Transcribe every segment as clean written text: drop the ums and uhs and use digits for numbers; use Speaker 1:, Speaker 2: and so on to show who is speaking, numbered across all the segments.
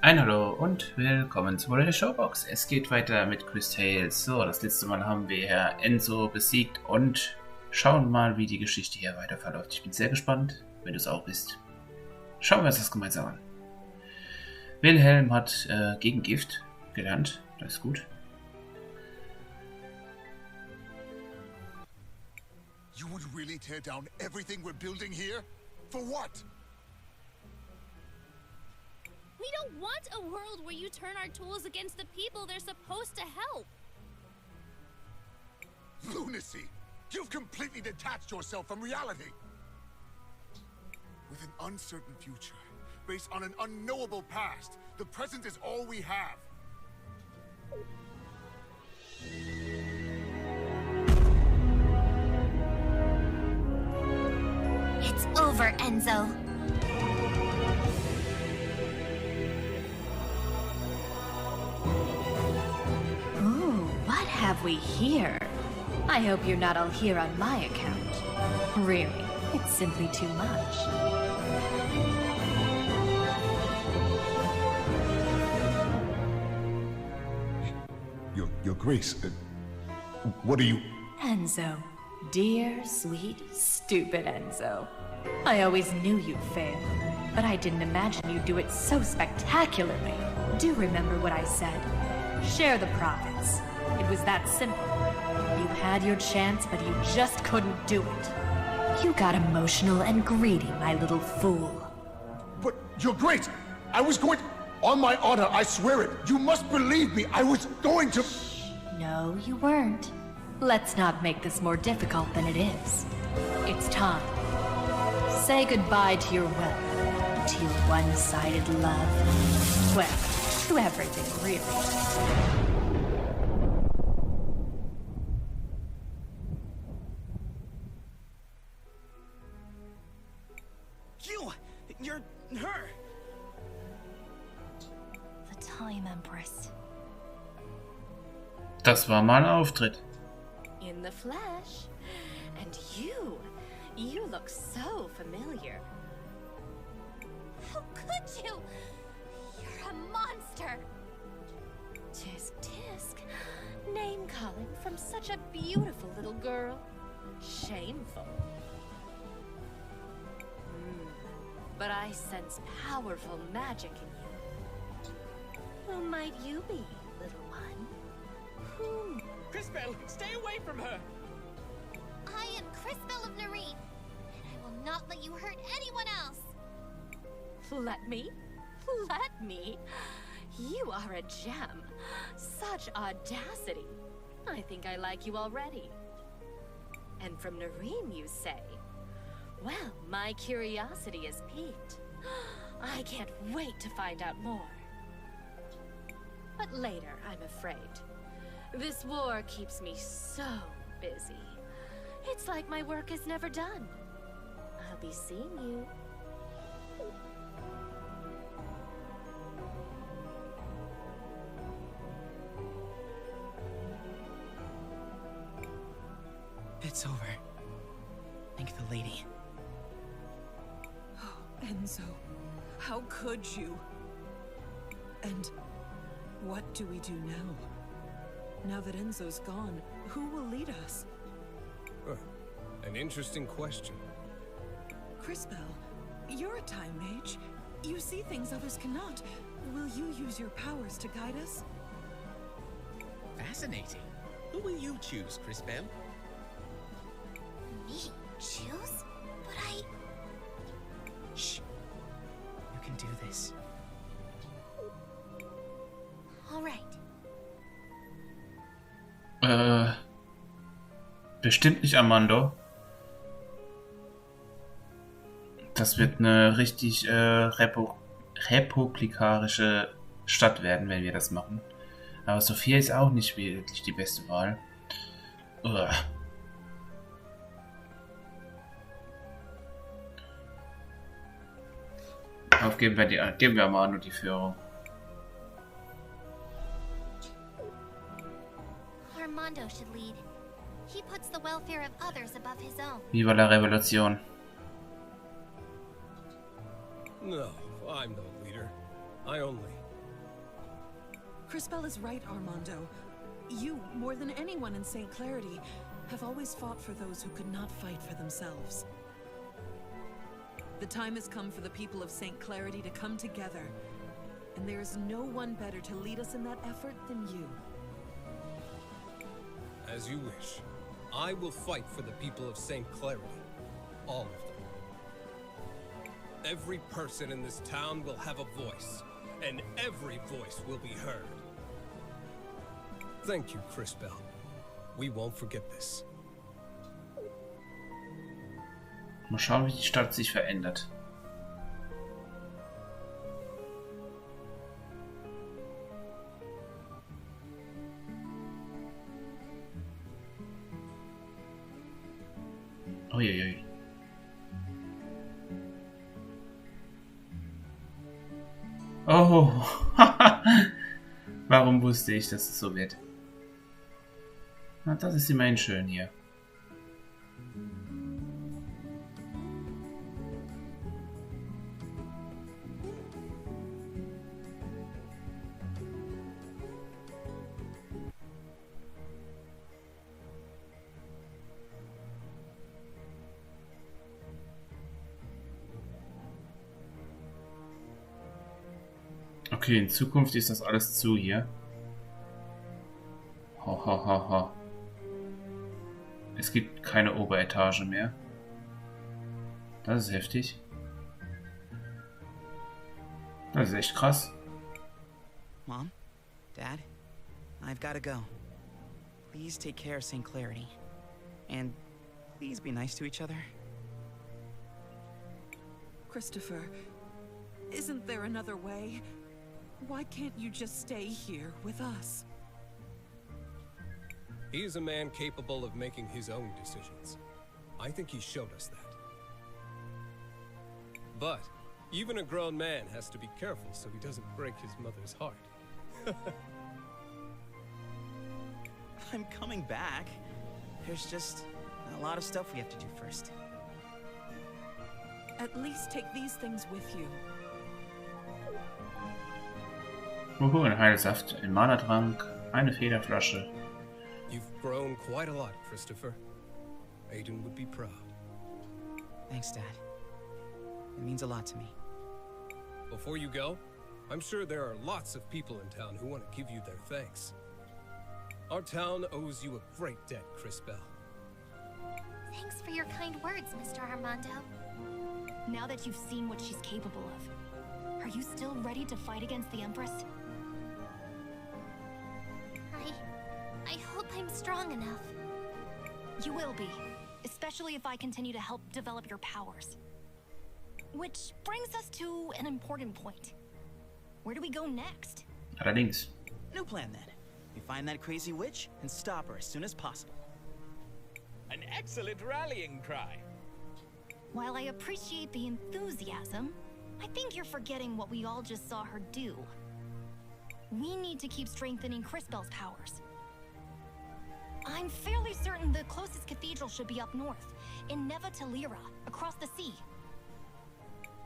Speaker 1: Ein Hallo und willkommen zu Wollinios Showbox. Es geht weiter mit Cris Tales. So, das letzte Mal haben wir Herr Enzo besiegt und schauen mal, wie die Geschichte hier weiter verläuft. Ich bin sehr gespannt, wenn du es auch bist. Schauen wir uns das gemeinsam an. Wilhelm hat gegen Gift gelernt. Das ist gut.
Speaker 2: You would really tear down everything we're building here? For what?
Speaker 3: We don't want a world where you turn our tools against the people they're supposed to help.
Speaker 2: Lunacy! You've completely detached yourself from reality. With an uncertain future, based on an unknowable past, the present is all we have.
Speaker 3: It's over, Enzo.
Speaker 4: Ooh, what have we here? I hope you're not all here on my account. Really, it's simply too much.
Speaker 2: Your Grace, what are you...
Speaker 4: Enzo. Dear, sweet, stupid Enzo. I always knew you'd fail, but I didn't imagine you'd do it so spectacularly. Do remember what I said. Share the profits. It was that simple. You had your chance, but you just couldn't do it. You got emotional and greedy, my little fool.
Speaker 2: But, Your Grace, I was going to... On my honor, I swear it. You must believe me. I was going to...
Speaker 4: No, you weren't. Let's not make this more difficult than it is. It's time. Say goodbye to your wealth, to your one-sided love. Well, to everything, really.
Speaker 5: You're her!
Speaker 3: The Time Empress.
Speaker 1: Das war mal ein Auftritt.
Speaker 6: In the flesh. And you look so familiar.
Speaker 3: How could you? You're a monster.
Speaker 6: Tisk tisk. Name calling from such a beautiful little girl. Shameful. But I sense powerful magic in you. Who might you be, little one? Whom?
Speaker 5: Crisbell, stay away from her!
Speaker 3: I am Crisbell of Nerine, and I will not let you hurt anyone else.
Speaker 6: Let me? Let me? You are a gem. Such audacity. I think I like you already. And from Nerine, you say? Well, my curiosity is piqued. I can't wait to find out more. But later, I'm afraid. This war keeps me so busy. It's like my work is never done. I'll be seeing you.
Speaker 5: It's over. Thank the lady.
Speaker 7: Enzo, how could you? And what do we do now? Now that Enzo's gone, who will lead us?
Speaker 8: An interesting question.
Speaker 7: Crisbell, you're a time mage. You see things others cannot. Will you use your powers to guide us?
Speaker 5: Fascinating. Who will you choose, Crisbell?
Speaker 3: Me? Choose? But I...
Speaker 5: Shh. You can do this.
Speaker 3: All right.
Speaker 1: Bestimmt nicht Armando. Das wird eine richtig republikanische Stadt werden, wenn wir das machen. Aber Sophia ist auch nicht wirklich die beste Wahl. Geben wir mal nur die Führung.
Speaker 3: Armando should lead. He puts the welfare of others above his own.
Speaker 1: Viva la Revolution.
Speaker 8: No, I'm no leader. I only
Speaker 7: Crisbell is right, Armando. You, more than anyone in St. Clarity, have always fought for those who could not fight for themselves. The time has come for the people of St. Clarity to come together, and there is no one better to lead us in that effort than you.
Speaker 8: As you wish. I will fight for the people of St. Clarity. All of them. Every person in this town will have a voice, and every voice will be heard. Thank you, Crisbell. We won't forget this.
Speaker 1: Mal schauen, wie die Stadt sich verändert. Uiuiui. Oh, warum wusste ich, dass es so wird? Na, das ist immerhin schön hier. Okay, in Zukunft ist das alles zu hier. Ho, ho, ho, ho. Es gibt keine Oberetage mehr. Das ist heftig. Das ist echt krass.
Speaker 9: Mom? Dad? I've gotta go. Please take care of St. Clarity. And please be nice to each other.
Speaker 7: Christopher, isn't there another way? Why can't you just stay here with us?
Speaker 8: He is a man capable of making his own decisions. I think he showed us that. But even a grown man has to be careful so he doesn't break his mother's heart.
Speaker 9: I'm coming back. There's just a lot of stuff we have to do first.
Speaker 7: At least take these things with you.
Speaker 1: Ein Heilsaft, ein Mana-Trank, eine Federflasche.
Speaker 8: You've grown quite a lot, Christopher. Aiden would be proud.
Speaker 9: Thanks, Dad. It means a lot to me.
Speaker 8: Before you go, I'm sure there are lots of people in town who want to give you their thanks. Our town owes you a great debt, Crisbell.
Speaker 3: Thanks for your kind words, Mr. Armando.
Speaker 6: Now that you've seen what she's capable of, are you still ready to fight against the Empress?
Speaker 3: I hope I'm strong enough.
Speaker 6: You will be, especially if I continue to help develop your powers. Which brings us to an important point. Where do we go next?
Speaker 1: Allerdings.
Speaker 9: New plan then. We find that crazy witch and stop her as soon as possible.
Speaker 5: An excellent rallying cry.
Speaker 6: While I appreciate the enthusiasm, I think you're forgetting what we all just saw her do. We need to keep strengthening Crisbell's powers. I'm fairly certain the closest cathedral should be up north, in Neva Talira, across the sea.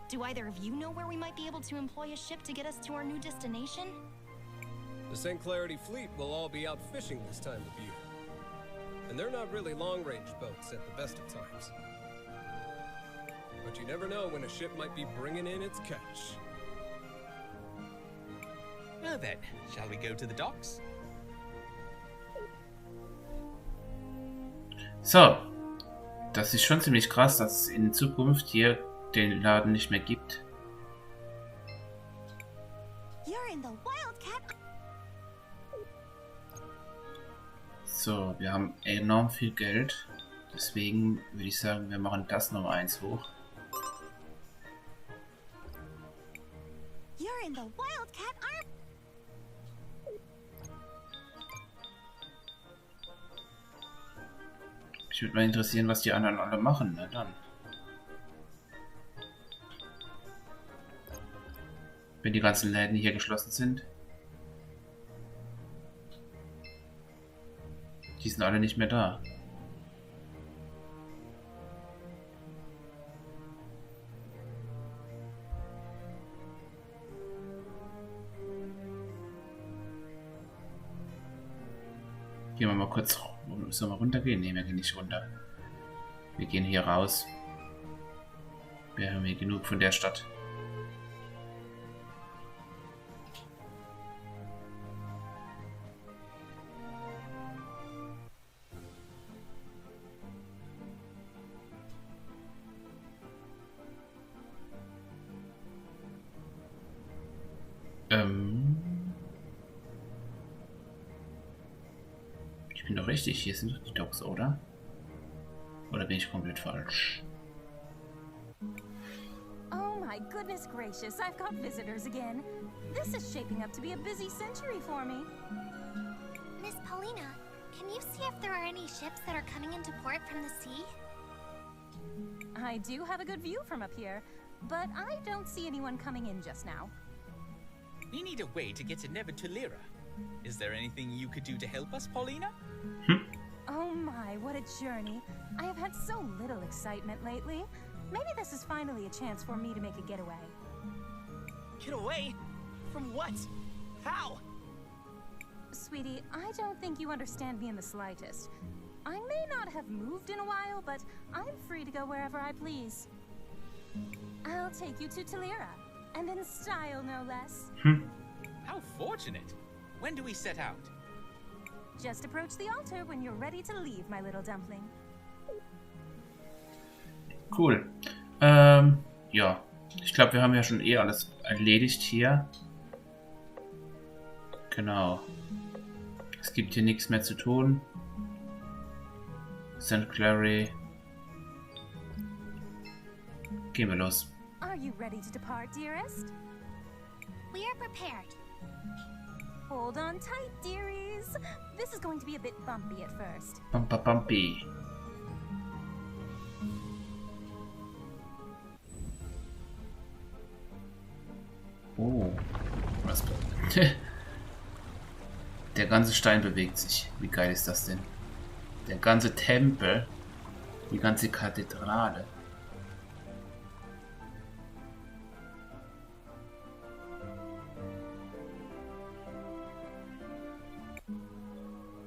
Speaker 6: Do either of you know where we might be able to employ a ship to get us to our new destination?
Speaker 8: The St. Clarity fleet will all be out fishing this time of year. And they're not really long-range boats at the best of times. But you never know when a ship might be bringing in its catch.
Speaker 5: Well then, shall we go to the docks?
Speaker 1: So, das ist schon ziemlich krass, dass es in Zukunft hier den Laden nicht mehr gibt.
Speaker 3: You're in the Wildcat.
Speaker 1: So, wir haben enorm viel Geld. Deswegen würde ich sagen, wir machen das Nummer 1 hoch.
Speaker 3: You're in the Wildcat Arm.
Speaker 1: Mich würde mal interessieren, was die anderen alle machen. Na dann. Wenn die ganzen Läden hier geschlossen sind. Die sind alle nicht mehr da. Gehen wir mal kurz. Sollen wir runtergehen? Ne, wir gehen nicht runter. Wir gehen hier raus. Wir haben hier genug von der Stadt. Ich bin doch richtig. Hier sind doch die Docks, oder? Oder bin ich komplett falsch?
Speaker 10: Oh my goodness gracious, I've got visitors again. This is shaping up to be a busy century for me.
Speaker 3: Miss Paulina, can you see if there are any ships that are coming into port from the sea?
Speaker 10: I do have a good view from up here, but I don't see anyone coming in just now.
Speaker 5: We need a way to get to Nevertolera. Is there anything you could do to help us, Paulina?
Speaker 10: Oh my, what a journey. I have had so little excitement lately. Maybe this is finally a chance for me to make a getaway.
Speaker 9: Get away? From what? How?
Speaker 10: Sweetie, I don't think you understand me in the slightest. I may not have moved in a while, but I'm free to go wherever I please. I'll take you to Tolera, and in style no less.
Speaker 5: How fortunate. When do we set out?
Speaker 10: Just approach the altar when you're ready to leave, my little dumpling.
Speaker 1: Cool. Ja. Ich glaube, wir haben ja schon alles erledigt hier. Genau. Es gibt hier nichts mehr zu tun. St. Clary. Gehen wir los.
Speaker 10: Are you ready to depart, dearest?
Speaker 3: We are prepared.
Speaker 10: Hold on tight, dearies. This is going to be a bit bumpy at first.
Speaker 1: Bumpy. Oh. Was? Der ganze Stein bewegt sich. Wie geil ist das denn? Der ganze Tempel. Die ganze Kathedrale.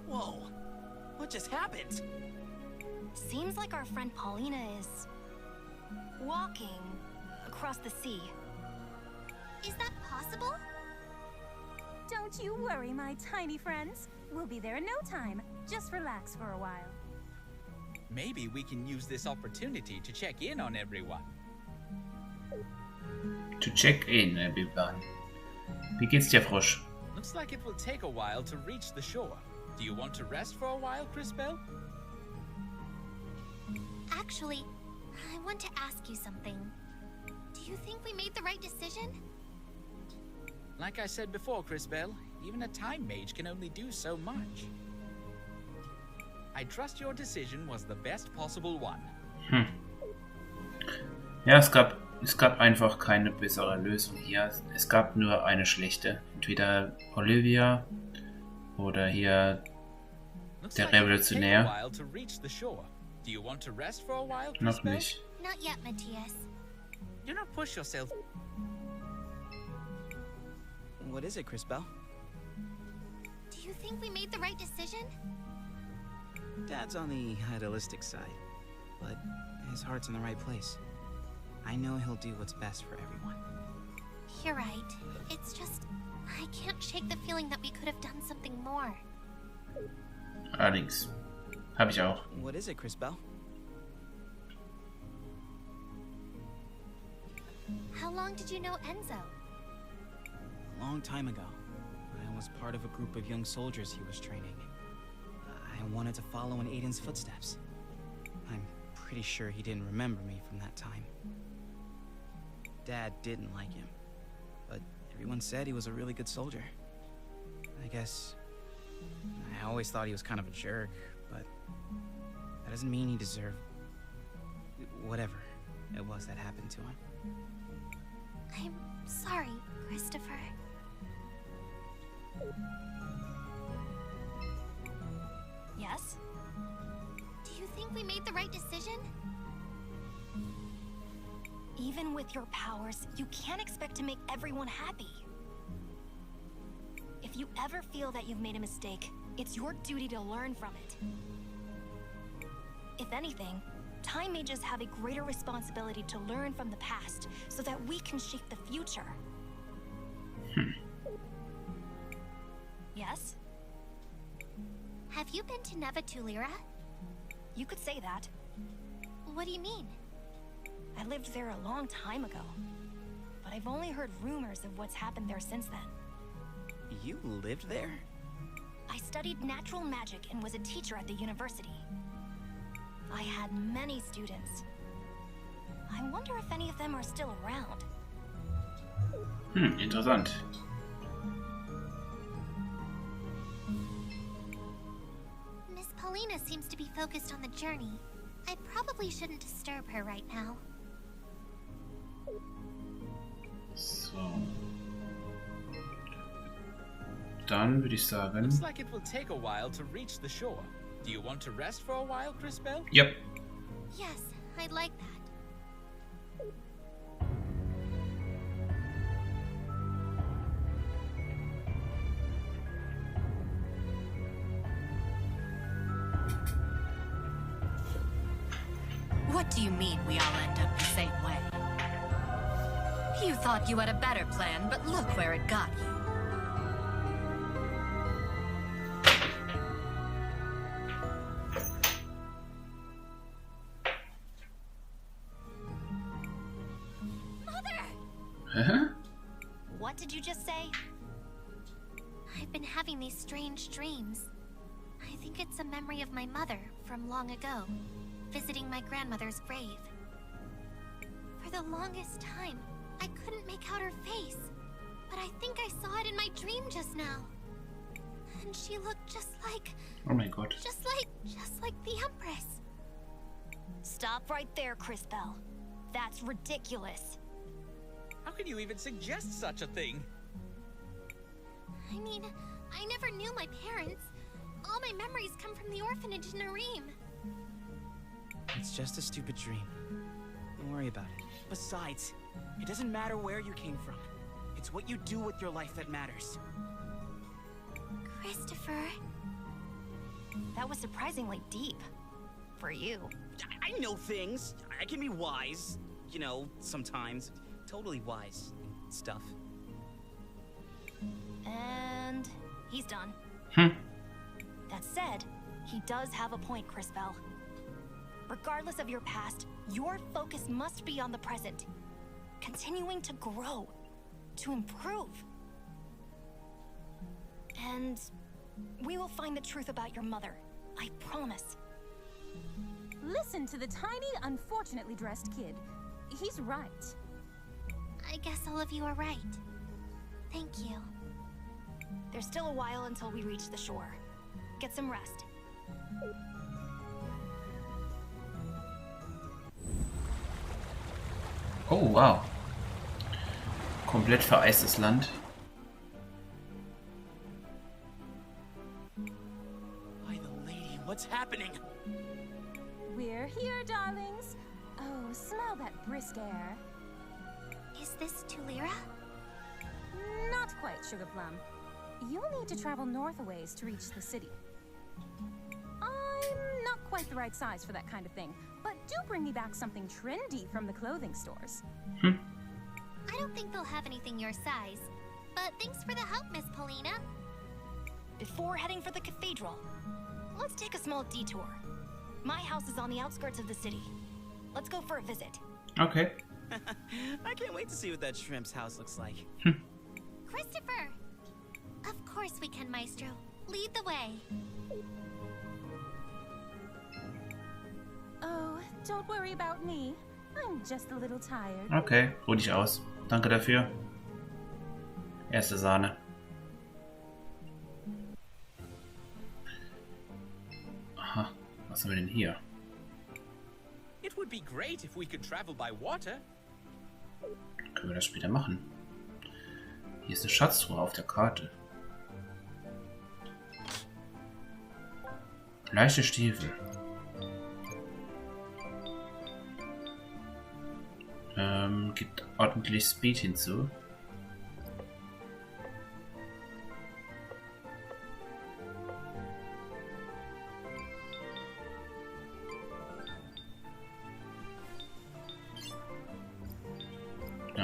Speaker 9: Whoa. What just happened?
Speaker 3: Seems like our friend Paulina is walking across the sea. Is that possible?
Speaker 10: Don't you worry, my tiny friends. We'll be there in no time. Just relax for a while.
Speaker 5: Maybe we can use this opportunity to check in on everyone.
Speaker 1: To check in, everyone. Wie geht's dir, Frosch?
Speaker 5: Looks like it will take a while to reach the shore. Do you want to rest for a while, Crisbell?
Speaker 3: Actually, I want to ask you something. Do you think we made the right decision?
Speaker 5: Like I said before, Crisbell, even a time mage can only do so much. I trust your decision was the best possible one.
Speaker 1: Ja, es gab einfach keine bessere Lösung hier. Es gab nur eine schlechte. Entweder Olivia oder hier der Revolutionär. Noch nicht.
Speaker 3: Not yet, Matthias.
Speaker 5: Do not push yourself.
Speaker 9: What is it, Crisbell?
Speaker 3: Do you think we made the right decision?
Speaker 9: Dad's on the idealistic side, but his heart's in the right place. I know he'll do what's best for everyone.
Speaker 3: You're right. It's just, I can't shake the feeling that we could have done something more.
Speaker 1: Allerdings. Hab ich auch.
Speaker 9: What is it, Crisbell?
Speaker 3: How long did you know Enzo?
Speaker 9: A long time ago. I was part of a group of young soldiers he was training. I wanted to follow in Aiden's footsteps. I'm pretty sure he didn't remember me from that time. Dad didn't like him, but everyone said he was a really good soldier. I guess I always thought he was kind of a jerk, but that doesn't mean he deserved whatever it was that happened to him.
Speaker 3: I'm sorry, Christopher. Yes? Do you think we made the right decision? Even with your powers, you can't expect to make everyone happy. If you ever feel that you've made a mistake, It's your duty to learn from it. If anything, time mages have a greater responsibility to learn from the past so that we can shape the future. Yes?
Speaker 11: Have you been to Neva Tulira?
Speaker 3: You could say that.
Speaker 11: What do you mean?
Speaker 3: I lived there a long time ago, but I've only heard rumors of what's happened there since then.
Speaker 9: You lived there?
Speaker 3: I studied natural magic and was a teacher at the university. I had many students. I wonder if any of them are still around.
Speaker 1: Interessant.
Speaker 11: Miss Paulina seems to be focused on the journey. I probably shouldn't disturb her right now.
Speaker 1: So. Dann würde ich sagen.
Speaker 5: Looks like it will take a while to reach the shore. Do you want to rest for a while, Crisbell?
Speaker 1: Yep.
Speaker 11: Yes, I'd like that.
Speaker 6: What do you mean we all end up the same way? You thought you had a better plan, but look where it got you.
Speaker 3: What did you just say?
Speaker 11: I've been having these strange dreams. I think it's a memory of my mother from long ago, visiting my grandmother's grave. For the longest time, I couldn't make out her face, but I think I saw it in my dream just now. And she looked just like...
Speaker 1: Oh my god.
Speaker 11: Just like the Empress.
Speaker 3: Stop right there, Crisbell. That's ridiculous.
Speaker 5: How can you even suggest such a thing?
Speaker 11: I mean, I never knew my parents. All my memories come from the orphanage in Arim.
Speaker 9: It's just a stupid dream. Don't worry about it. Besides, it doesn't matter where you came from. It's what you do with your life that matters.
Speaker 11: Christopher.
Speaker 3: That was surprisingly deep. For you.
Speaker 9: I know things. I can be wise. You know, sometimes. Totally wise and stuff.
Speaker 3: And he's done. That said, he does have a point, Crisbell. Regardless of your past, your focus must be on the present. Continuing to grow, to improve. And we will find the truth about your mother. I promise.
Speaker 10: Listen to the tiny, unfortunately dressed kid. He's right.
Speaker 11: I guess all of you are right. Thank you.
Speaker 3: There's still a while until we reach the shore. Get some rest.
Speaker 1: Oh, wow. Komplett vereistes Land.
Speaker 9: By the lady, what's happening?
Speaker 10: We're here, darlings. Oh, smell that brisk air.
Speaker 11: Is this Tulira?
Speaker 10: Not quite, Sugar Plum. You'll need to travel north a ways to reach the city. I'm not quite the right size for that kind of thing, but do bring me back something trendy from the clothing stores.
Speaker 11: I don't think they'll have anything your size, but thanks for the help, Miss Paulina.
Speaker 3: Before heading for the cathedral, let's take a small detour. My house is on the outskirts of the city. Let's go for a visit.
Speaker 1: Okay.
Speaker 9: I can't wait to see what that shrimp's house looks like.
Speaker 11: Christopher! Of course we can, Maestro. Lead the way.
Speaker 10: Oh, don't worry about me. I'm just a little tired.
Speaker 1: Okay, ruh dich aus. Danke dafür. Erste Sahne. Aha, was haben wir denn hier?
Speaker 5: It would be great if we could travel by water.
Speaker 1: Können wir das später machen? Hier ist eine Schatztruhe auf der Karte. Leichte Stiefel. Gibt ordentlich Speed hinzu.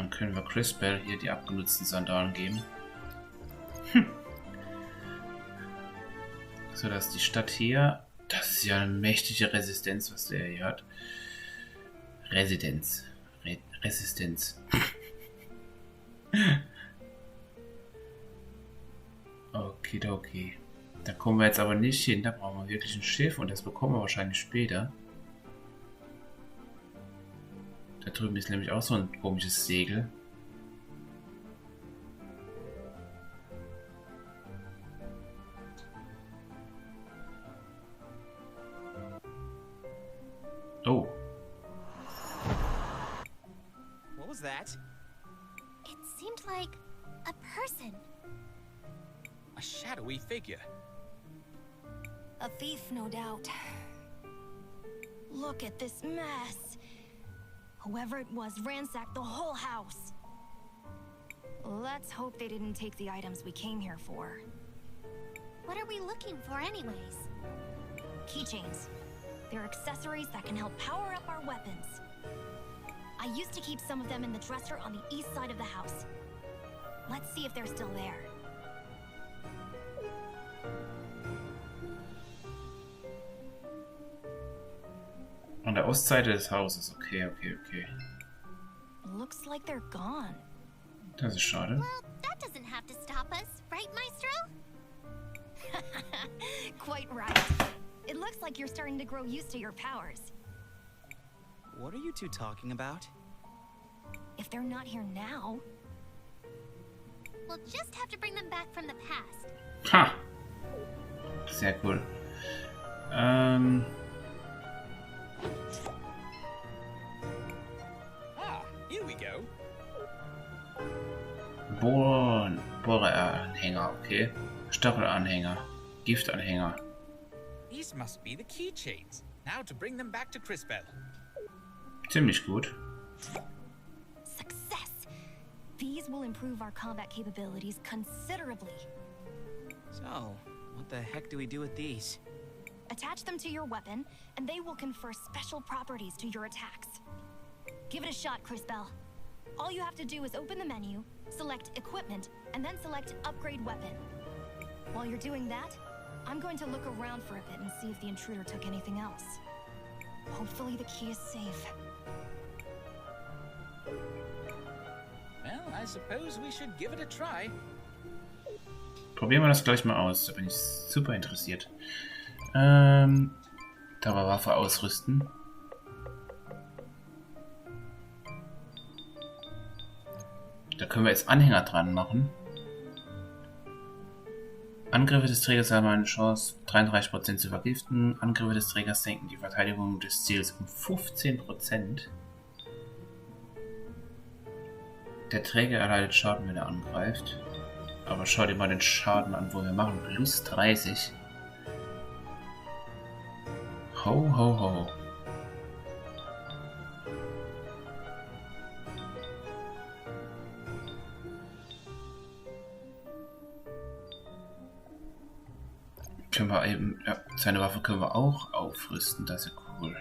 Speaker 1: Dann können wir Crisbell hier die abgenutzten Sandalen geben. So dass die Stadt hier... Das ist ja eine mächtige Resistenz, was der hier hat. Resistenz. Okay. Da kommen wir jetzt aber nicht hin. Da brauchen wir wirklich ein Schiff und das bekommen wir wahrscheinlich später. Da drüben ist nämlich auch so ein komisches Segel. Oh.
Speaker 9: What was that?
Speaker 11: It seemed like a person.
Speaker 5: A shadowy figure.
Speaker 3: A thief, no doubt. Look at this mess. Whoever it was ransacked the whole house. Let's hope they didn't take the items we came here for.
Speaker 11: What are we looking for anyways?
Speaker 3: Keychains. They're accessories that can help power up our weapons. I used to keep some of them in the dresser on the east side of the house. Let's see if they're still there.
Speaker 1: An der Ostseite des Hauses. Okay.
Speaker 3: Looks like they're gone.
Speaker 1: Das ist schade.
Speaker 11: Well, that doesn't have to stop us, right, Maestro?
Speaker 3: Quite right. It looks like you're starting to grow used to your powers.
Speaker 9: What are you two talking about?
Speaker 3: If they're not here now...
Speaker 11: We'll just have to bring them back from the past.
Speaker 1: Ha! Sehr cool.
Speaker 5: Here we go.
Speaker 1: Bohranhänger, okay. Stachelanhänger. Giftanhänger.
Speaker 5: These must be the keychains. Now to bring them back to Crisbell.
Speaker 1: Ziemlich gut.
Speaker 3: Success! These will improve our combat capabilities considerably.
Speaker 9: So, what the heck do we do with these?
Speaker 3: Attach them to your weapon, and they will confer special properties to your attacks. Give it a shot, Crisbell. All you have to do is open the menu, select Equipment, and then select Upgrade Weapon. While you're doing that, I'm going to look around for a bit and see if the intruder took anything else. Hopefully the key is safe.
Speaker 5: Well, I suppose we should give it a try.
Speaker 1: Probieren wir das gleich mal aus. Da bin ich super interessiert. Da war Waffe ausrüsten. Da können wir jetzt Anhänger dran machen. Angriffe des Trägers haben eine Chance, 33% zu vergiften. Angriffe des Trägers senken die Verteidigung des Ziels um 15%. Der Träger erleidet Schaden, wenn er angreift. Aber schau dir mal den Schaden an, wo wir machen. Plus 30. Ho. Können wir eben, ja, seine Waffe können wir auch aufrüsten, das ist ja cool.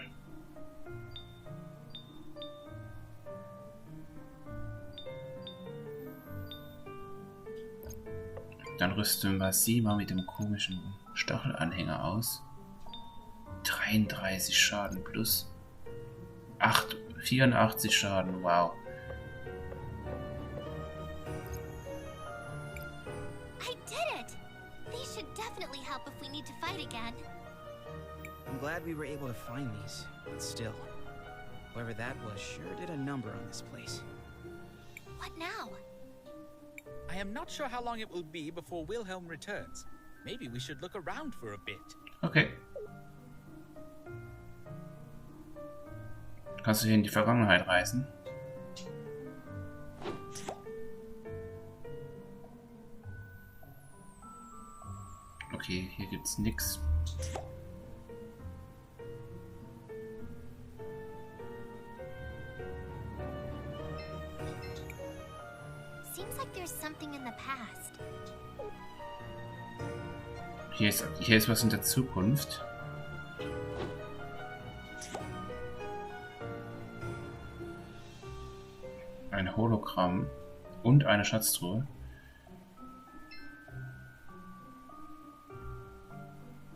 Speaker 1: Dann rüsten wir sie mal mit dem komischen Stachelanhänger aus. 33 Schaden plus 84 Schaden, wow.
Speaker 9: I'm glad we were able to find these, but still, whoever that was sure did a number on this place.
Speaker 11: What now?
Speaker 5: I am not sure how long it will be before Wilhelm returns. Maybe we should look around for a bit.
Speaker 1: Okay. Kannst du hier in die Vergangenheit reisen? Okay, hier gibt's nix.
Speaker 11: Seems like there's something in the past.
Speaker 1: Hier ist was in der Zukunft. Ein ein Hologramm und eine Schatztruhe.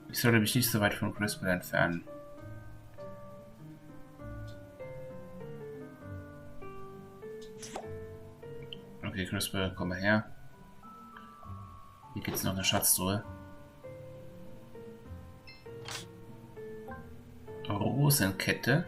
Speaker 1: Ich sollte mich nicht so weit von Crisbell entfernen. Okay, Crisbell, komm mal her. Hier gibt es noch eine Schatztruhe. Rosenkette.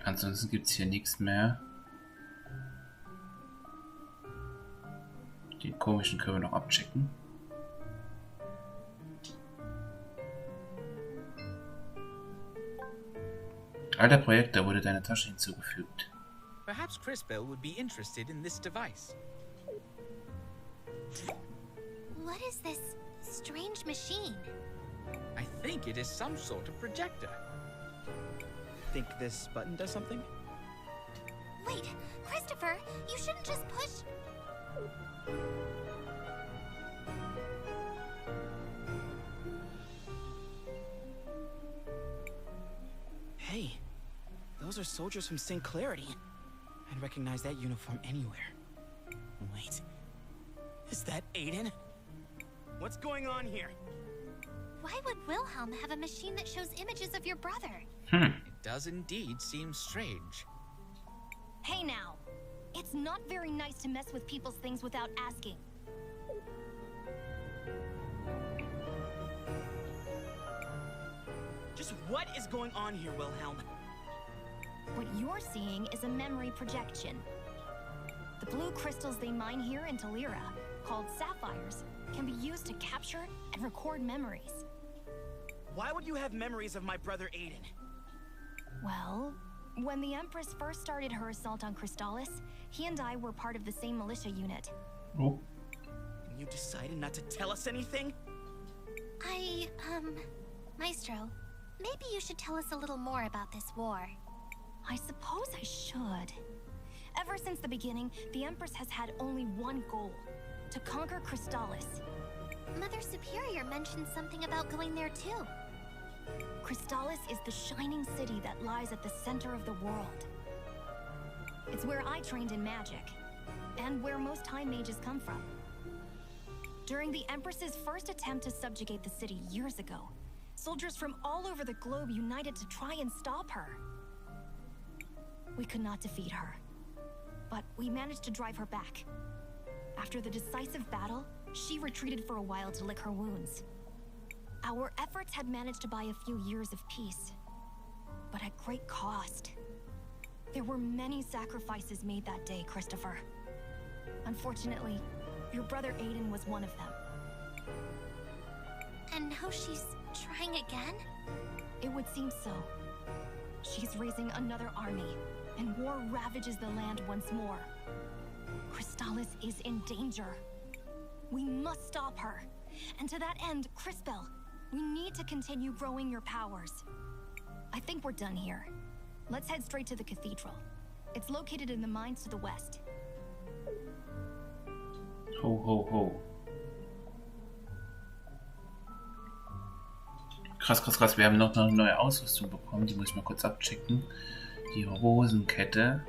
Speaker 1: Ansonsten gibt es hier nichts mehr. Die komischen können wir noch abchecken. Alter Projektor wurde deiner Tasche hinzugefügt.
Speaker 5: Perhaps Crisbell would be interested in this device.
Speaker 11: What is this strange machine?
Speaker 5: I think it is some sort of projector.
Speaker 9: Think this button does something?
Speaker 11: Wait, Christopher, you shouldn't just push...
Speaker 9: Hey, those are soldiers from St. Clarity. I'd recognize that uniform anywhere. Wait, is that Aiden? What's going on here?
Speaker 11: Why would Wilhelm have a machine that shows images of your brother?
Speaker 5: It does indeed seem strange.
Speaker 3: Hey now! It's not very nice to mess with people's things without asking.
Speaker 9: Just what is going on here, Wilhelm?
Speaker 3: What you're seeing is a memory projection. The blue crystals they mine here in Talira, called sapphires, can be used to capture and record memories.
Speaker 9: Why would you have memories of my brother Aiden?
Speaker 3: Well, when the Empress first started her assault on Crystallis, he and I were part of the same militia unit.
Speaker 1: Oh.
Speaker 9: You decided not to tell us anything?
Speaker 11: Maestro, maybe you should tell us a little more about this war.
Speaker 3: I suppose I should. Ever since the beginning, the Empress has had only one goal: to conquer Crystallis.
Speaker 11: Mother Superior mentioned something about going there too.
Speaker 3: Crystallis is the shining city that lies at the center of the world. It's where I trained in magic, and where most time mages come from. During the Empress's first attempt to subjugate the city years ago, soldiers from all over the globe united to try and stop her. We could not defeat her, but we managed to drive her back. After the decisive battle, she retreated for a while to lick her wounds. Our efforts had managed to buy a few years of peace, but at great cost. There were many sacrifices made that day, Christopher. Unfortunately, your brother Aiden was one of them.
Speaker 11: And now she's trying again?
Speaker 3: It would seem so. She's raising another army, and war ravages the land once more. Crystallis is in danger. We must stop her. And to that end, Crisbell, we need to continue growing your powers. I think we're done here. Let's head straight to the cathedral. It's located in the mines to the west.
Speaker 1: Ho, ho, ho. Krass, krass, krass. Wir haben noch eine neue Ausrüstung bekommen. Die muss ich mal kurz abchecken. Die Rosenkette.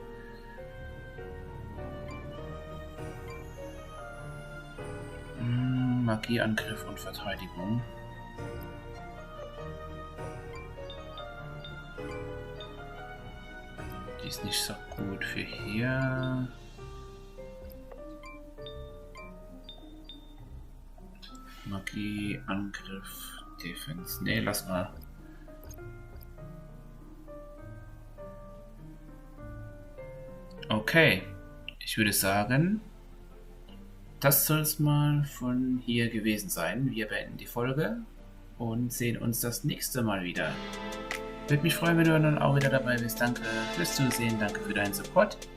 Speaker 1: Magie, Angriff und Verteidigung. Die ist nicht so gut für hier. Magie, Angriff, Defense. Ne, lass mal. Okay, ich würde sagen, das soll es mal von hier gewesen sein. Wir beenden die Folge und sehen uns das nächste Mal wieder. Würde mich freuen, wenn du dann auch wieder dabei bist. Danke fürs Zusehen, danke für deinen Support.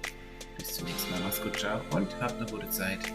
Speaker 1: Bis zum nächsten Mal. Mach's gut, ciao und habt eine gute Zeit.